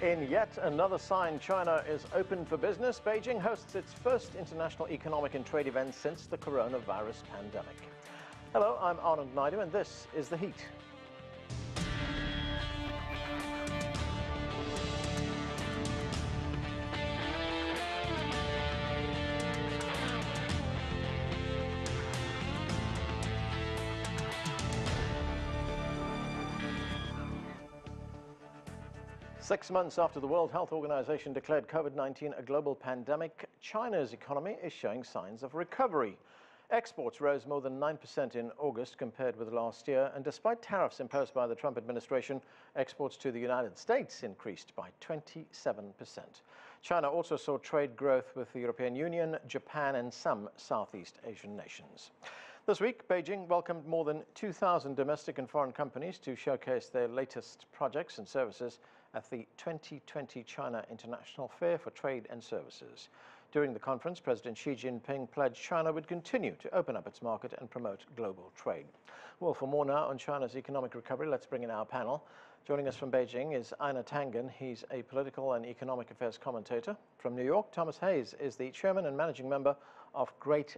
In yet another sign China is open for business, Beijing hosts its first international economic and trade event since the coronavirus pandemic. Hello, I'm Einar Tangen, and this is The Heat. Six months after the World Health Organization declared COVID-19 a global pandemic, China's economy is showing signs of recovery. Exports rose more than 9% in August compared with last year, and despite tariffs imposed by the Trump administration, exports to the United States increased by 27%. China also saw trade growth with the European Union, Japan, and some Southeast Asian nations. This week, Beijing welcomed more than 2,000 domestic and foreign companies to showcase their latest projects and services at the 2020 China International Fair for Trade and Services. During the conference, President Xi Jinping pledged China would continue to open up its market and promote global trade. Well, for more now on China's economic recovery, let's bring in our panel. Joining us from Beijing is Einar Tangen. He's a political and economic affairs commentator. From New York, Thomas Hayes is the chairman and managing member of Great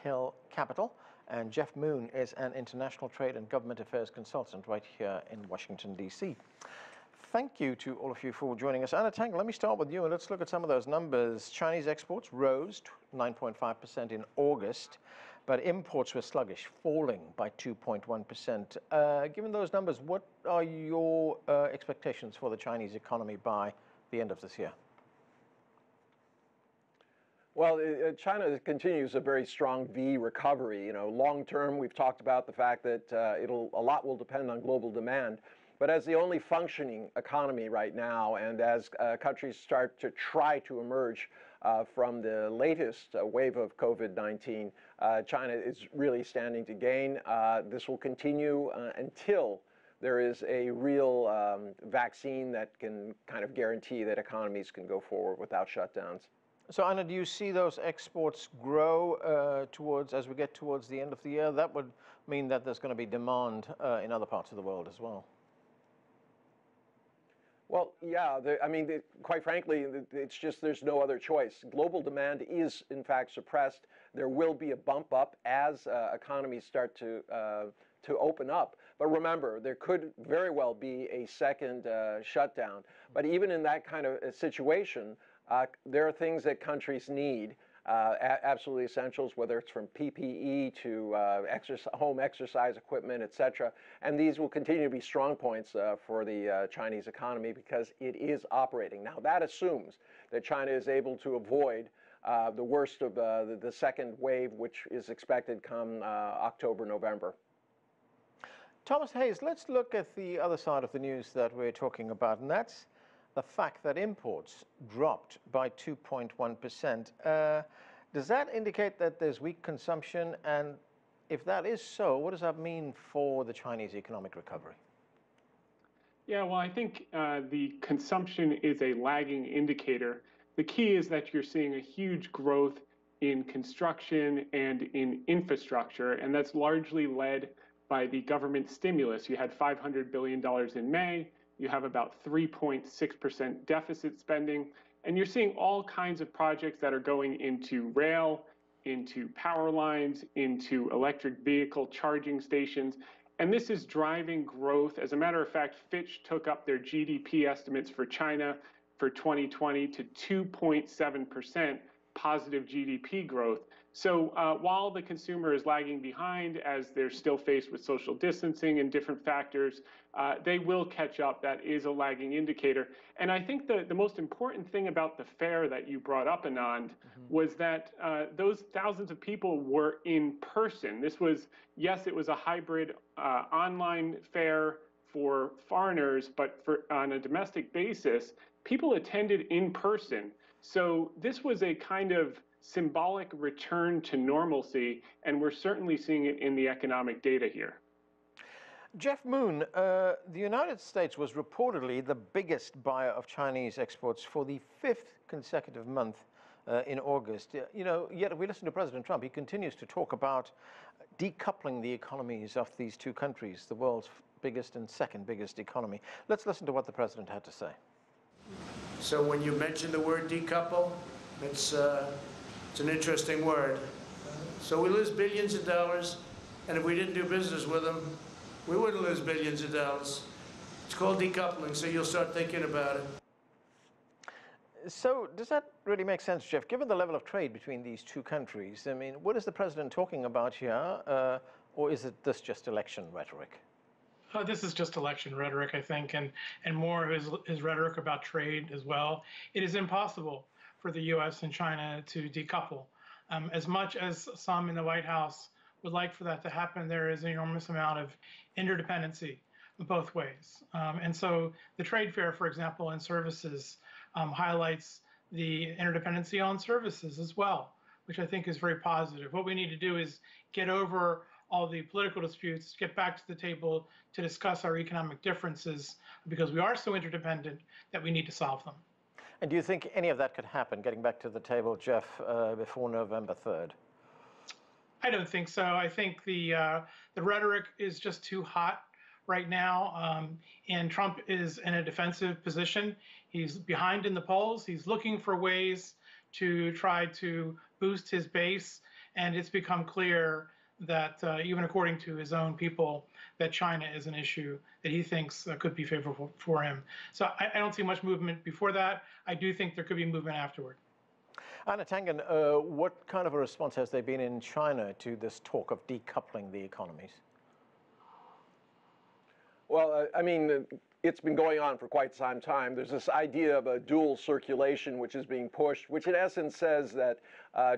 Hill Capital. And Jeff Moon is an international trade and government affairs consultant right here in Washington, D.C. Thank you to all of you for joining us. Einar Tangen, let me start with you and let's look at some of those numbers. Chinese exports rose 9.5% in August, but imports were sluggish, falling by 2.1%. Given those numbers, what are your expectations for the Chinese economy by the end of this year? Well, China continues a very strong V recovery. Long term, we've talked about the fact that a lot will depend on global demand. But as the only functioning economy right now, and as countries start to try to emerge from the latest wave of COVID-19, China is really standing to gain. This will continue until there is a real vaccine that can kind of guarantee that economies can go forward without shutdowns. So, Einar, do you see those exports grow as we get towards the end of the year? That would mean that there's going to be demand in other parts of the world as well. Well, yeah, quite frankly, it's just there's no other choice. Global demand is, in fact, suppressed. There will be a bump up as economies start to open up. But remember, there could very well be a second shutdown. But even in that kind of situation, there are things that countries need, absolutely essentials, whether it's from PPE to home exercise equipment, etc. And these will continue to be strong points for the Chinese economy because it is operating. Now, that assumes that China is able to avoid the worst of the second wave, which is expected come October, November. Thomas Hayes, let's look at the other side of the news that we're talking about, and that's the fact that imports dropped by 2.1%. Does that indicate that there's weak consumption? And if that is so, what does that mean for the Chinese economic recovery? Yeah, well, I think the consumption is a lagging indicator. The key is that you're seeing a huge growth in construction and in infrastructure, and that's largely led by the government stimulus. You had $500 billion in May. You have about 3.6% deficit spending, and you're seeing all kinds of projects that are going into rail, into power lines, into electric vehicle charging stations, and this is driving growth. As a matter of fact, Fitch took up their GDP estimates for China for 2020 to 2.7% positive GDP growth. So while the consumer is lagging behind as they're still faced with social distancing and different factors, they will catch up. That is a lagging indicator. And I think the most important thing about the fair that you brought up, Anand, was that those thousands of people were in person. This was, yes, it was a hybrid online fair for foreigners, but on a domestic basis, people attended in person. So this was a kind of symbolic return to normalcy, and we're certainly seeing it in the economic data here. Jeff Moon, the United States was reportedly the biggest buyer of Chinese exports for the 5th consecutive month in August. Yet if we listen to President Trump, he continues to talk about decoupling the economies of these two countries, the world's biggest and second biggest economy. Let's listen to what the president had to say. So when you mention the word decouple, it's an interesting word. So we lose billions of dollars, and if we didn't do business with them, we wouldn't lose billions of dollars. It's called decoupling, so you'll start thinking about it. So does that really make sense, Jeff? Given the level of trade between these two countries, I mean, what is the president talking about here, or is this just election rhetoric? This is just election rhetoric, I think, and more of his rhetoric about trade as well. It is impossible for the U.S. and China to decouple. As much as some in the White House would like for that to happen, there is an enormous amount of interdependency both ways. And so the trade fair, for example, in services highlights the interdependency on services as well, which I think is very positive. What we need to do is get over all the political disputes, get back to the table to discuss our economic differences, because we are so interdependent that we need to solve them. And do you think any of that could happen, getting back to the table, Jeff, before November 3rd? I don't think so. I think the rhetoric is just too hot right now, and Trump is in a defensive position. He's behind in the polls. He's looking for ways to try to boost his base, and it's become clear that even according to his own people, that China is an issue that he thinks could be favorable for him. So I don't see much movement before that. I do think there could be movement afterward. Einar Tangen, what kind of a response has there been in China to this talk of decoupling the economies? Well, I mean, it's been going on for quite some time. There's this idea of a dual circulation, which is being pushed, which in essence says that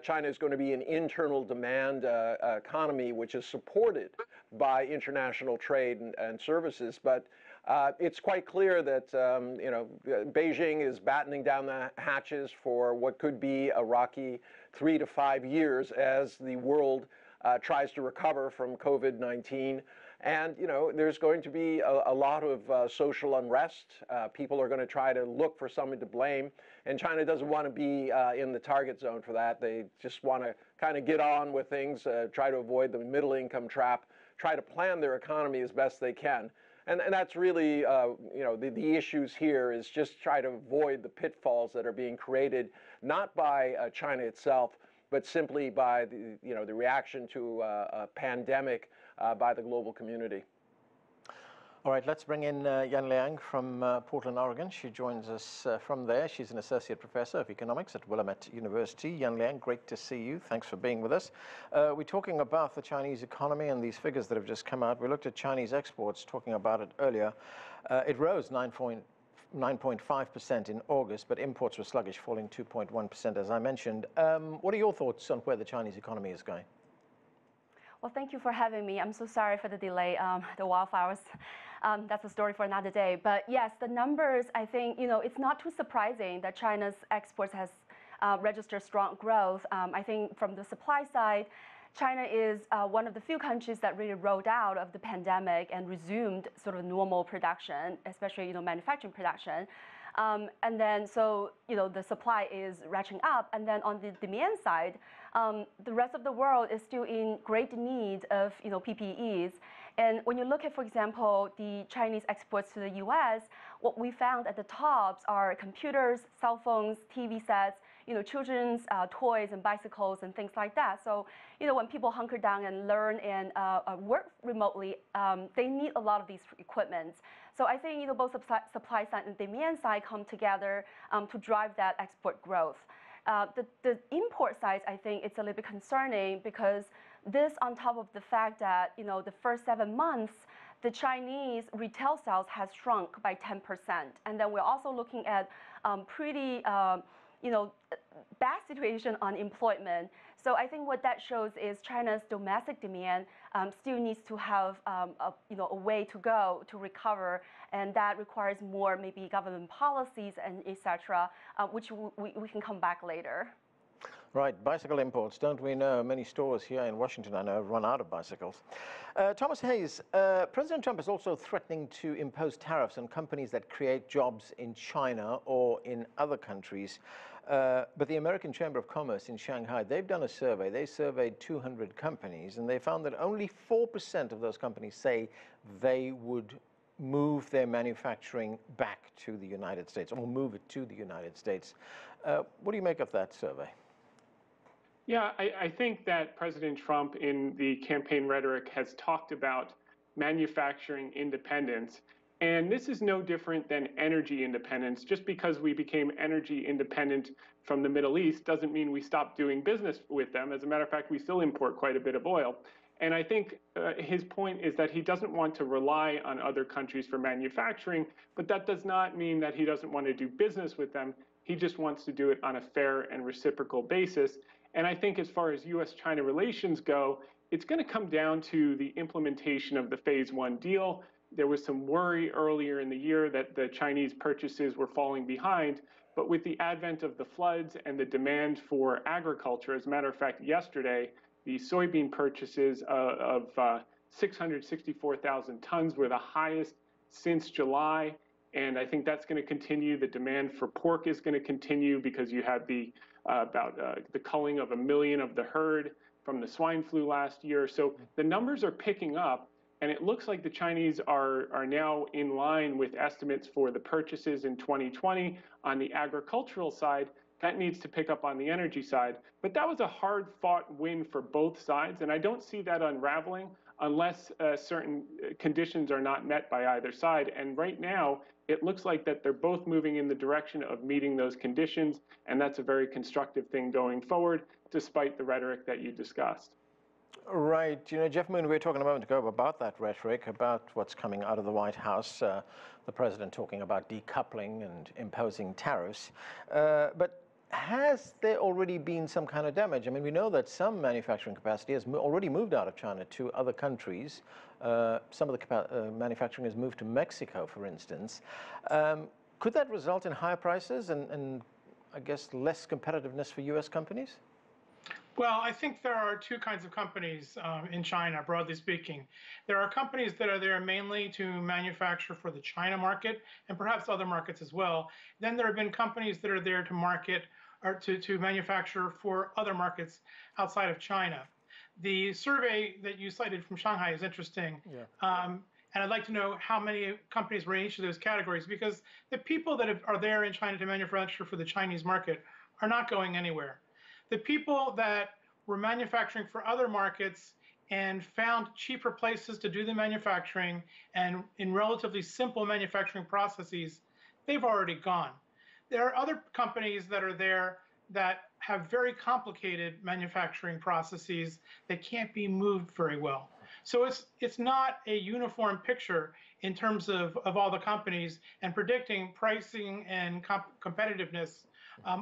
China is going to be an internal demand economy, which is supported by international trade and services. But it's quite clear that Beijing is battening down the hatches for what could be a rocky 3 to 5 years as the world tries to recover from COVID-19. And, there's going to be a lot of social unrest. People are going to try to look for someone to blame. And China doesn't want to be in the target zone for that. They just want to kind of get on with things, try to avoid the middle income trap, try to plan their economy as best they can. And that's really, the issues here is just try to avoid the pitfalls that are being created, not by China itself, but simply by the reaction to a pandemic by the global community. All right, let's bring in Liang from Portland, Oregon. She joins us from there. She's an associate professor of economics at Willamette University. Liang, great to see you. Thanks for being with us. We're talking about the Chinese economy and these figures that have just come out. We looked at Chinese exports, talking about it earlier. It rose 9.5% in August, but imports were sluggish, falling 2.1%, as I mentioned. What are your thoughts on where the Chinese economy is going? Well, thank you for having me. I'm so sorry for the delay, the wildfires. That's a story for another day. But yes, the numbers, I think, it's not too surprising that China's exports has registered strong growth. I think from the supply side, China is one of the few countries that really rolled out of the pandemic and resumed sort of normal production, especially, manufacturing production. And then, so, the supply is ratcheting up. And then on the demand side, the rest of the world is still in great need of, PPEs. And when you look at, for example, the Chinese exports to the U.S., what we found at the tops are computers, cell phones, TV sets, children's toys and bicycles and things like that. So, when people hunker down and learn and work remotely, they need a lot of these equipments. So I think, both supply side and demand side come together to drive that export growth. The import side, I think it's a little bit concerning because this on top of the fact that, the first 7 months, the Chinese retail sales has shrunk by 10%. And then we're also looking at pretty, bad situation on employment. So I think what that shows is China's domestic demand still needs to have a way to go to recover, and that requires more maybe government policies and etc., which we can come back later. Right, bicycle imports. Don't we know many stores here in Washington, I know, have run out of bicycles. Thomas Hayes, President Trump is also threatening to impose tariffs on companies that create jobs in China or in other countries. But the American Chamber of Commerce in Shanghai, they've done a survey. They surveyed 200 companies, and they found that only 4% of those companies say they would move their manufacturing back to the United States or move it to the United States. What do you make of that survey? Yeah, I think that President Trump in the campaign rhetoric has talked about manufacturing independence. And this is no different than energy independence. Just because we became energy independent from the Middle East doesn't mean we stopped doing business with them. As a matter of fact, we still import quite a bit of oil. And I think his point is that he doesn't want to rely on other countries for manufacturing, but that does not mean that he doesn't want to do business with them. He just wants to do it on a fair and reciprocal basis. And I think as far as U.S.-China relations go, it's going to come down to the implementation of the Phase 1 deal. There was some worry earlier in the year that the Chinese purchases were falling behind, but with the advent of the floods and the demand for agriculture, as a matter of fact, yesterday, the soybean purchases of 664,000 tons were the highest since July, and I think that's going to continue. The demand for pork is going to continue because you have the culling of 1 million of the herd from the swine flu last year. So the numbers are picking up, and it looks like the Chinese are now in line with estimates for the purchases in 2020 on the agricultural side. That needs to pick up on the energy side. But that was a hard-fought win for both sides, and I don't see that unraveling unless certain conditions are not met by either side. And right now, it looks like that they're both moving in the direction of meeting those conditions, and that's a very constructive thing going forward, despite the rhetoric that you discussed. Right. You know, Jeff Moon, we were talking a moment ago about that rhetoric, about what's coming out of the White House, the president talking about decoupling and imposing tariffs. But has there already been some kind of damage? I mean, we know that some manufacturing capacity has already moved out of China to other countries. Some of the manufacturing has moved to Mexico, for instance. Could that result in higher prices and I guess, less competitiveness for U.S. companies? Well, I think there are two kinds of companies in China, broadly speaking. There are companies that are there mainly to manufacture for the China market and perhaps other markets as well. Then there have been companies that are there to market or to manufacture for other markets outside of China. The survey that you cited from Shanghai is interesting. Yeah. And I'd like to know how many companies were in each of those categories, because the people that are there in China to manufacture for the Chinese market are not going anywhere. The people that were manufacturing for other markets and found cheaper places to do the manufacturing and in relatively simple manufacturing processes, they've already gone. There are other companies that are there that have very complicated manufacturing processes that can't be moved very well. So it's not a uniform picture in terms of all the companies, and predicting pricing and competitiveness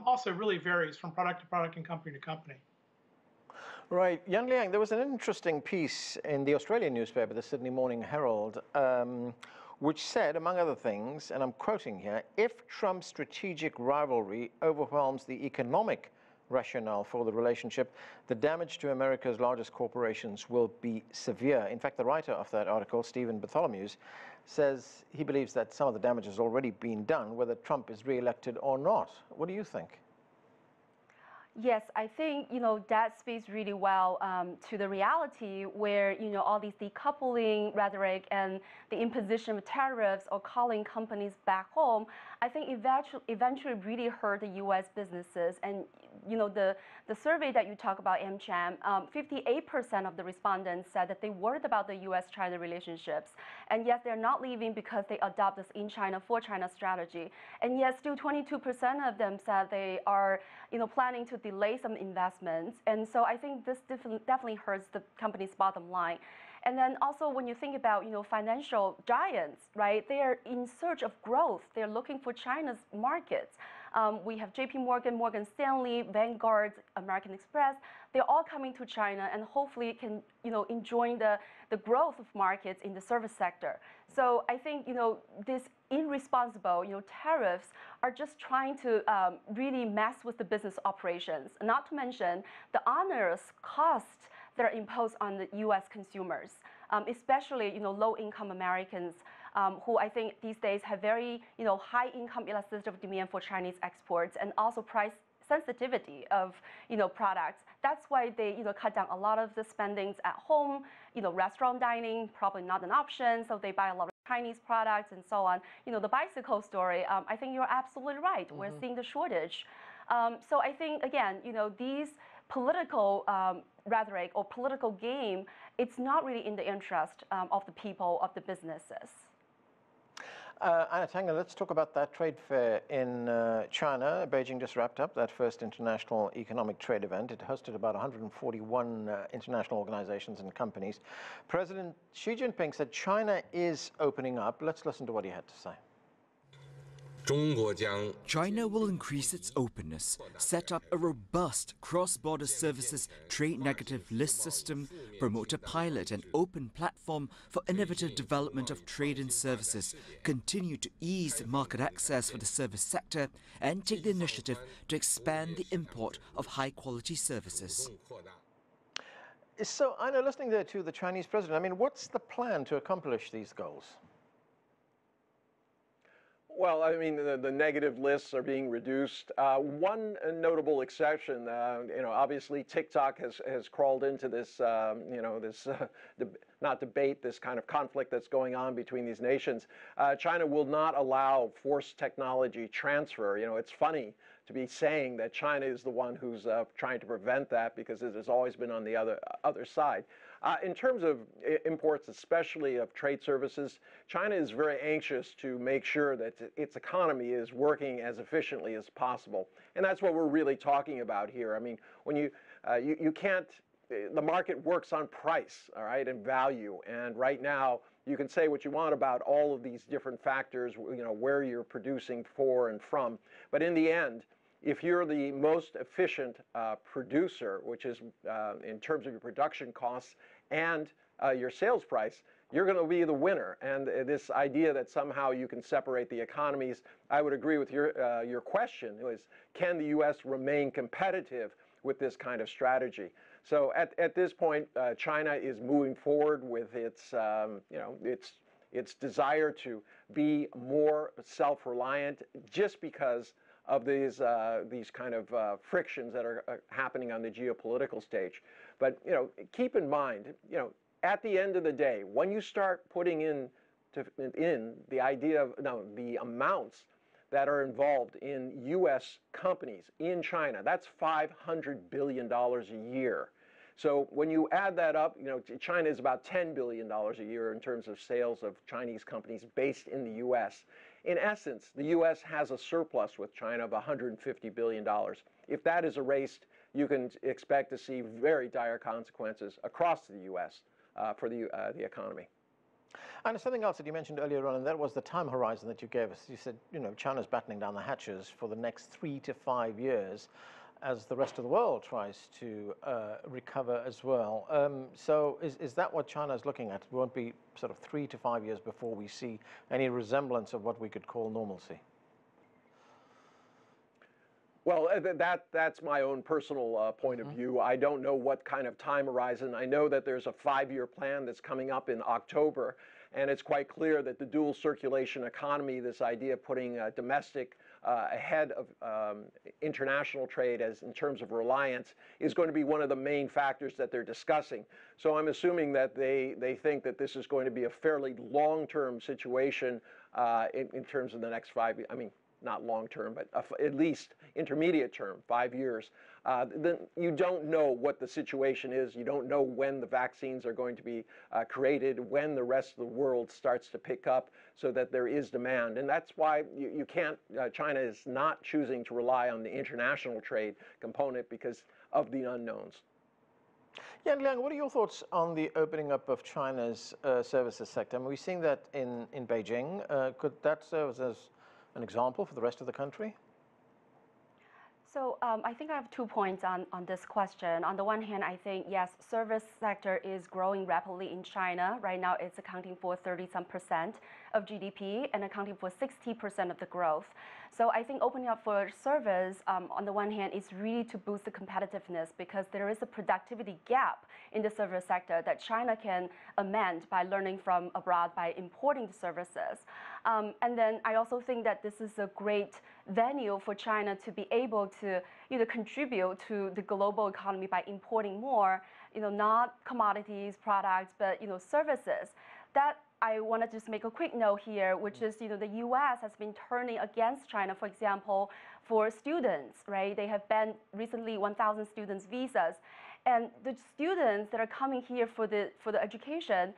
also really varies from product to product and company to company. Right. Yan Liang, there was an interesting piece in the Australian newspaper, the Sydney Morning Herald, which said, among other things, and I'm quoting here, if Trump's strategic rivalry overwhelms the economic rationale for the relationship, the damage to America's largest corporations will be severe. In fact, the writer of that article, Stephen Bartholomew's, says he believes that some of the damage has already been done, whether Trump is re-elected or not. What do you think? Yes, I think, that speaks really well to the reality where, all these decoupling rhetoric and the imposition of tariffs or calling companies back home, I think eventually really hurt the U.S. businesses. And, the survey that you talk about, AmCham, 58% of the respondents said that they worried about the U.S.-China relationships. And yes, they're not leaving because they adopt this in China, for China strategy. And yes, still 22% of them said they are, planning to delay some investments. And so I think this definitely hurts the company's bottom line. And then also when you think about, financial giants, right, they are in search of growth. They're looking for China's markets. We have JP Morgan, Morgan Stanley, Vanguard, American Express. They're all coming to China and hopefully can, enjoy the growth of markets in the service sector. So I think, this irresponsible, tariffs are just trying to really mess with the business operations, not to mention the onerous costs that are imposed on the U.S. consumers, especially, low-income Americans who I think these days have very, high income elasticity of demand for Chinese exports and also price sensitivity of, products. That's why they, cut down a lot of the spendings at home. Restaurant dining, probably not an option, so they buy a lot of Chinese products and so on. The bicycle story, I think you're absolutely right. We're seeing the shortage. So I think, again, these political rhetoric or political game, it's not really in the interest of the people, of the businesses. Einar Tangen, let's talk about that trade fair in China. Beijing just wrapped up that first international economic trade event. It hosted about 141 international organizations and companies. President Xi Jinping said China is opening up. Let's listen to what he had to say. China will increase its openness, set up a robust cross-border services trade negative list system, promote a pilot and open platform for innovative development of trade and services, continue to ease market access for the service sector, and take the initiative to expand the import of high-quality services. So, Einar, listening there to the Chinese president, I mean, what's the plan to accomplish these goals? Well, I mean, the negative lists are being reduced. One notable exception, obviously TikTok has crawled into this, not debate, this kind of conflict that's going on between these nations. China will not allow forced technology transfer. It's funny to be saying that China is the one who's trying to prevent that, because it has always been on the other side. In terms of imports, especially of trade services, China is very anxious to make sure that its economy is working as efficiently as possible. And that's what we're really talking about here. I mean, when you can't, the market works on price, all right, and value. And right now, you can say what you want about all of these different factors, where you're producing for and from. But in the end, if you're the most efficient producer, which is in terms of your production costs and your sales price, you're going to be the winner. And this idea that somehow you can separate the economies, I would agree with your question, was can the U.S. remain competitive with this kind of strategy? So at this point, China is moving forward with its desire to be more self-reliant, just because of these kind of frictions that are happening on the geopolitical stage. But keep in mind, at the end of the day, when you start putting in the idea of the amounts that are involved in U.S. companies in China, that's $500 billion a year. So when you add that up, China is about $10 billion a year in terms of sales of Chinese companies based in the U.S. In essence, the U.S. has a surplus with China of $150 billion. If that is erased, you can expect to see very dire consequences across the U.S. For the economy. And something else that you mentioned earlier on, and that was the time horizon that you gave us. You said, China's battening down the hatches for the next 3 to 5 years, as the rest of the world tries to recover as well. So is that what China's looking at? It won't be sort of 3 to 5 years before we see any resemblance of what we could call normalcy? Well, that's my own personal point of view. I don't know what kind of time horizon. I know that there's a 5-year plan that's coming up in October, and it's quite clear that the dual circulation economy, this idea of putting domestic ahead of international trade as in terms of reliance, is going to be one of the main factors that they're discussing. So I'm assuming that they think that this is going to be a fairly long-term situation in terms of the next 5 years. I mean, not long-term, but at least intermediate term, 5 years. Then you don't know what the situation is. You don't know when the vaccines are going to be created, when the rest of the world starts to pick up so that there is demand. And that's why you can't, China is not choosing to rely on the international trade component because of the unknowns. Yeah, and Liang, what are your thoughts on the opening up of China's services sector? I mean, we're seeing that in Beijing. Could that serve as an example for the rest of the country? So I think I have 2 points on this question. On the one hand, I think, yes, service sector is growing rapidly in China. Right now, it's accounting for 30-some% of GDP and accounting for 60% of the growth. So I think opening up for service, on the one hand, is really to boost the competitiveness, because there is a productivity gap in the service sector that China can amend by learning from abroad, by importing the services. And then I also think that this is a great venue for China to be able to contribute to the global economy by importing more. not commodities, products, but services. That I want to just make a quick note here, which is the U.S. has been turning against China, for example, for students, right? They have banned recently 1,000 students' visas, and the students that are coming here for the education,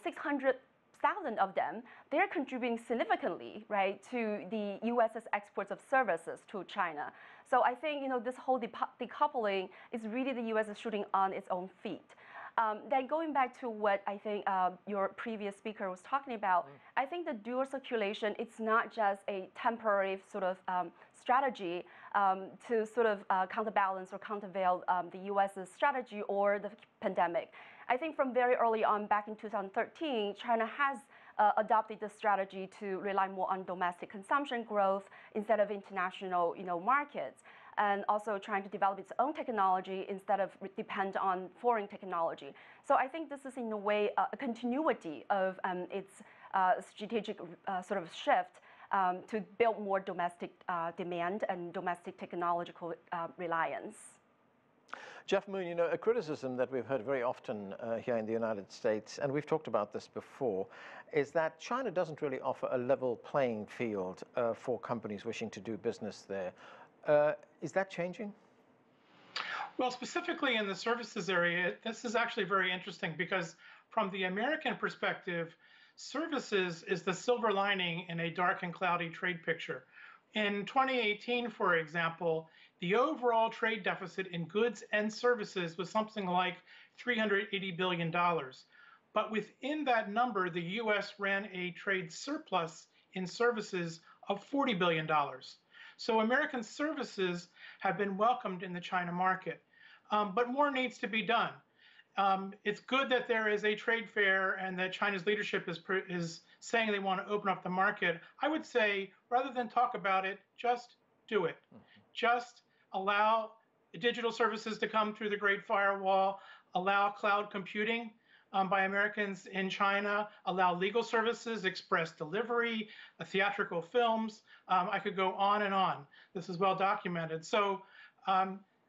600,000 of them, they're contributing significantly, right, to the U.S.'s exports of services to China. So I think this whole decoupling is really the U.S. is shooting on its own feet. Then going back to what I think your previous speaker was talking about, I think the dual circulation, it's not just a temporary sort of strategy to sort of counterbalance or countervail the U.S.'s strategy or the pandemic. I think from very early on, back in 2013, China has adopted the strategy to rely more on domestic consumption growth instead of international markets, and also trying to develop its own technology instead of depend on foreign technology. So I think this is in a way a continuity of its strategic sort of shift to build more domestic demand and domestic technological reliance. Jeff Moon, a criticism that we've heard very often here in the United States, and we've talked about this before, is that China doesn't really offer a level playing field for companies wishing to do business there. Is that changing? Well, specifically in the services area, this is actually very interesting because from the American perspective, services is the silver lining in a dark and cloudy trade picture. In 2018, for example, the overall trade deficit in goods and services was something like $380 billion. But within that number, the U.S. ran a trade surplus in services of $40 billion. So American services have been welcomed in the China market, but more needs to be done. It's good that there is a trade fair and that China's leadership is saying they want to open up the market. I would say, rather than talk about it, just do it. Just allow digital services to come through the Great Firewall, allow cloud computing by Americans in China, allow legal services, express delivery, theatrical films. I could go on and on. This is well documented. So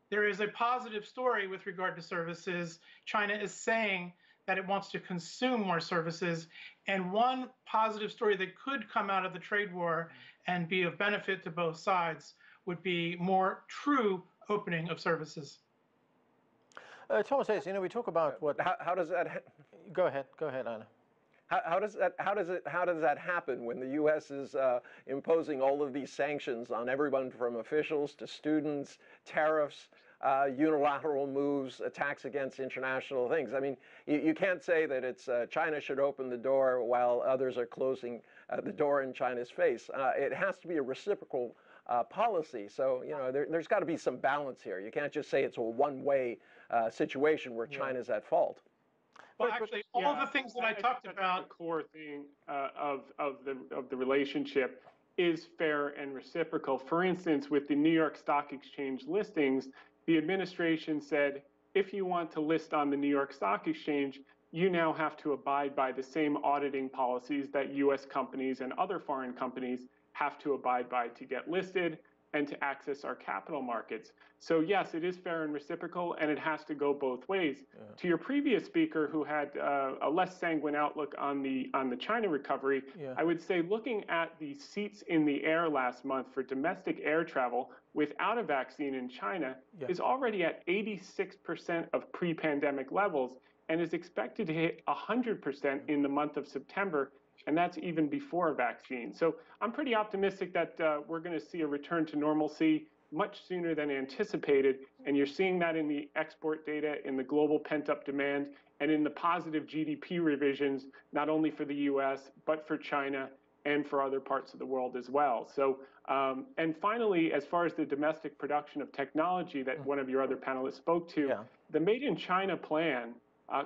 there is a positive story with regard to services. China is saying that it wants to consume more services. And one positive story that could come out of the trade war and be of benefit to both sides would be more true opening of services. Thomas Hayes, we talk about what. How does that? Go ahead, Einar. How does that happen when the U.S. is imposing all of these sanctions on everyone from officials to students, tariffs, unilateral moves, attacks against international things? I mean, you can't say that it's China should open the door while others are closing the door in China's face. It has to be a reciprocal policy. So, there's got to be some balance here. You can't just say it's a one-way situation where China's at fault. Well, actually, all of the things that I talked about, the core thing of the relationship is fair and reciprocal. For instance, with the New York Stock Exchange listings, the administration said, if you want to list on the New York Stock Exchange, you now have to abide by the same auditing policies that U.S. companies and other foreign companies have to abide by to get listed and to access our capital markets. So yes, it is fair and reciprocal, and it has to go both ways. Yeah. To your previous speaker, who had a less sanguine outlook on the China recovery, I would say looking at the seats in the air last month for domestic air travel without a vaccine in China is already at 86% of pre-pandemic levels and is expected to hit 100% in the month of September. And that's even before a vaccine. So I'm pretty optimistic that we're going to see a return to normalcy much sooner than anticipated. And you're seeing that in the export data, in the global pent-up demand, and in the positive GDP revisions, not only for the U.S., but for China and for other parts of the world as well. So, and finally, as far as the domestic production of technology that one of your other panelists spoke to, the Made in China plan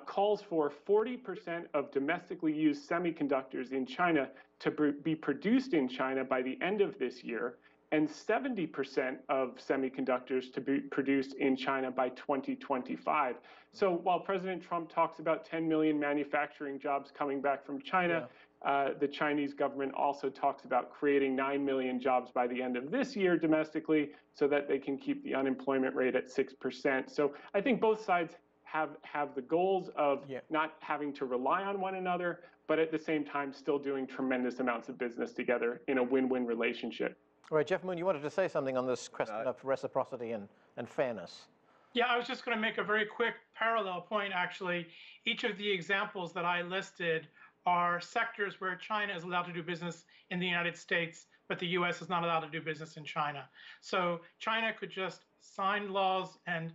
calls for 40% of domestically used semiconductors in China to be produced in China by the end of this year, and 70% of semiconductors to be produced in China by 2025. So while President Trump talks about 10 million manufacturing jobs coming back from China, the Chinese government also talks about creating 9 million jobs by the end of this year domestically so that they can keep the unemployment rate at 6%. So I think both sides have the goals of not having to rely on one another, but at the same time still doing tremendous amounts of business together in a win-win relationship. All right, Jeff Moon, you wanted to say something on this question of reciprocity and fairness. Yeah, I was just going to make a very quick parallel point, actually. Each of the examples that I listed are sectors where China is allowed to do business in the United States, but the U.S. is not allowed to do business in China. So China could just sign laws and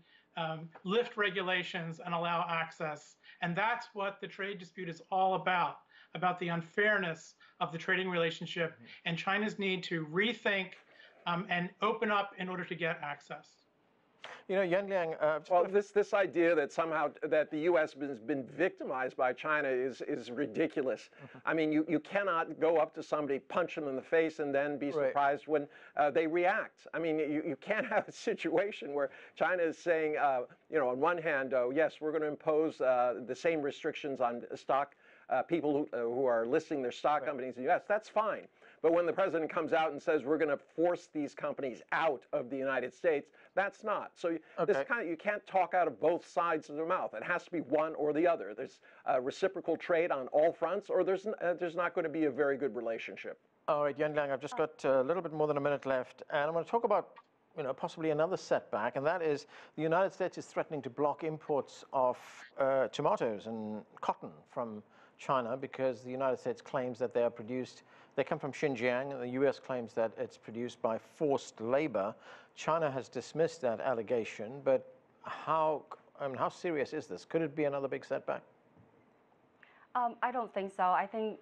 lift regulations and allow access. And that's what the trade dispute is all about the unfairness of the trading relationship and China's need to rethink and open up in order to get access. You know, Liang, well, this idea that somehow that the U.S. has been victimized by China is ridiculous. I mean, you cannot go up to somebody, punch them in the face, and then be surprised when they react. I mean, you can't have a situation where China is saying, you know, on one hand, yes, we're going to impose the same restrictions on stock people who are listing their stock companies in the U.S. That's fine. But when the president comes out and says we're going to force these companies out of the United States, that's not. So this you can't talk out of both sides of their mouth. It has to be one or the other. There's reciprocal trade on all fronts, or there's not going to be a very good relationship. All right, Liang, I've just got a little bit more than a minute left, and I'm going to talk about possibly another setback, and that is the United States is threatening to block imports of tomatoes and cotton from China because the United States claims that they come from Xinjiang, and the U.S. claims that it's produced by forced labor. China has dismissed that allegation, but how serious is this? Could it be another big setback? I don't think so. I think,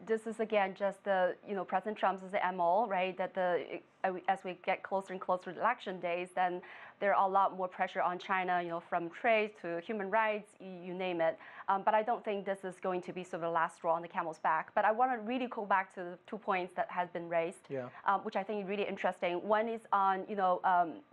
this is again just the, President Trump's MO, right? That as we get closer and closer to election days, then there are a lot more pressure on China, from trade to human rights, you name it. But I don't think this is going to be sort of the last straw on the camel's back. But I want to really go back to the 2 points that has been raised, which I think is really interesting. One is on,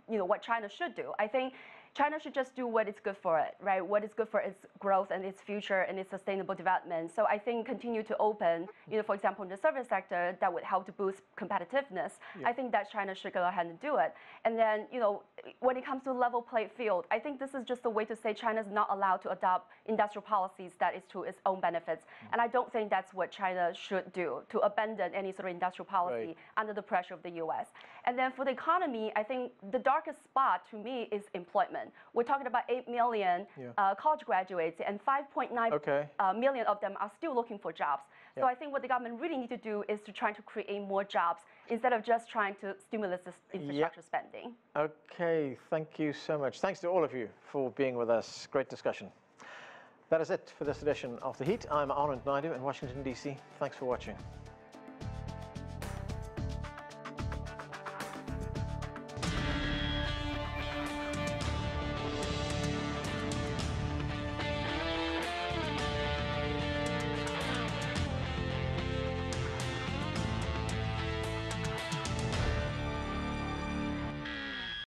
what China should do. I think China should just do what is good for it, right? What is good for its growth and its future and its sustainable development. So I think continue to open, for example, in the service sector, that would help to boost competitiveness. I think that China should go ahead and do it. And then, when it comes to level playing field, I think this is just a way to say China is not allowed to adopt industrial policies that is to its own benefits. And I don't think that's what China should do, to abandon any sort of industrial policy under the pressure of the U.S. And then for the economy, I think the darkest spot to me is employment. We're talking about 8 million college graduates, and 5.9 million of them are still looking for jobs. So I think what the government really needs to do is to try to create more jobs instead of just trying to stimulate this infrastructure spending. Okay, thank you so much. Thanks to all of you for being with us. Great discussion. That is it for this edition of The Heat. I'm Einar Tangen in Washington, D.C. Thanks for watching.